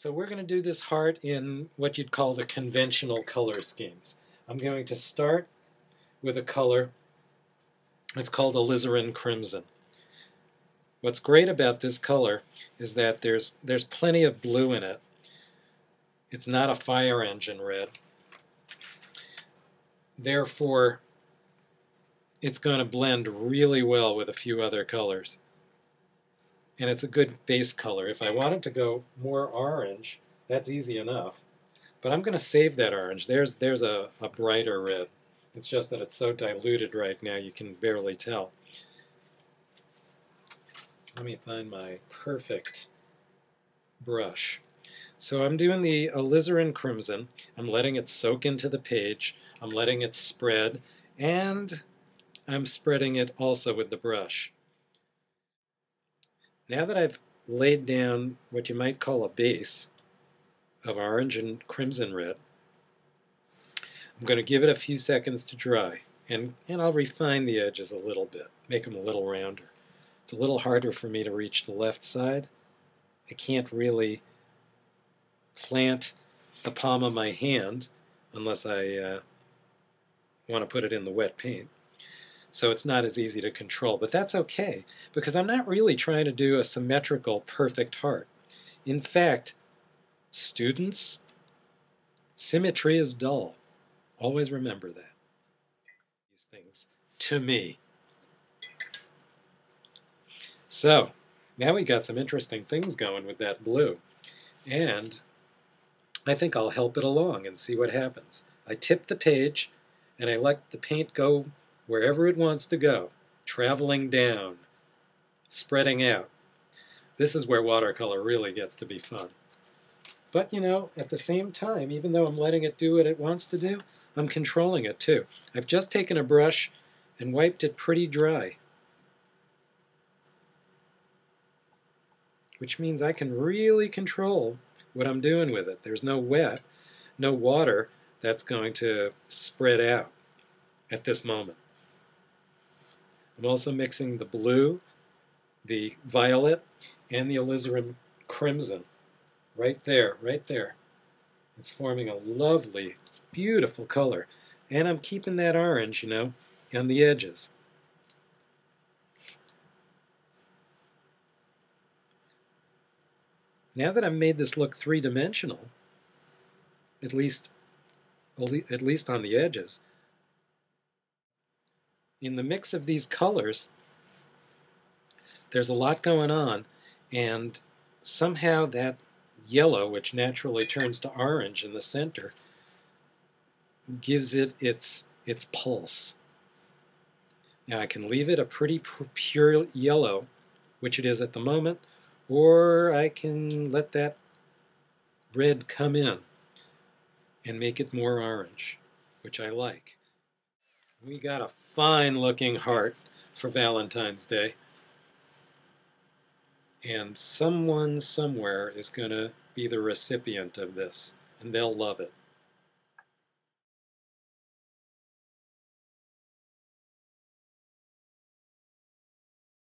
So we're going to do this heart in what you'd call the conventional color schemes. I'm going to start with a color, it's called alizarin crimson. What's great about this color is that there's plenty of blue in it. It's not a fire engine red. Therefore, it's going to blend really well with a few other colors. And it's a good base color. If I wanted to go more orange, that's easy enough. But I'm going to save that orange. There's a brighter red. It's just that it's so diluted right now you can barely tell. Let me find my perfect brush. So I'm doing the alizarin crimson. I'm letting it soak into the page. I'm letting it spread. And I'm spreading it also with the brush. Now that I've laid down what you might call a base of orange and crimson red, I'm going to give it a few seconds to dry, and I'll refine the edges a little bit, make them a little rounder. It's a little harder for me to reach the left side. I can't really plant the palm of my hand unless I want to put it in the wet paint. So it's not as easy to control, but that's okay, because I'm not really trying to do a symmetrical, perfect heart. In fact, students, symmetry is dull. Always remember that. These things, to me. So, now we got some interesting things going with that blue, and I think I'll help it along and see what happens. I tip the page, and I let the paint go wherever it wants to go, traveling down, spreading out. This is where watercolor really gets to be fun. But, you know, at the same time, even though I'm letting it do what it wants to do, I'm controlling it too. I've just taken a brush and wiped it pretty dry, which means I can really control what I'm doing with it. There's no water that's going to spread out at this moment. I'm also mixing the blue, the violet, and the alizarin crimson. Right there, right there. It's forming a lovely, beautiful color. And I'm keeping that orange, you know, on the edges. Now that I've made this look three-dimensional, at least on the edges, in the mix of these colors, there's a lot going on, and somehow that yellow, which naturally turns to orange in the center, gives it its pulse. Now I can leave it a pretty pure yellow, which it is at the moment, or I can let that red come in and make it more orange, which I like. We got a fine looking heart for Valentine's Day. And someone somewhere is going to be the recipient of this, and they'll love it.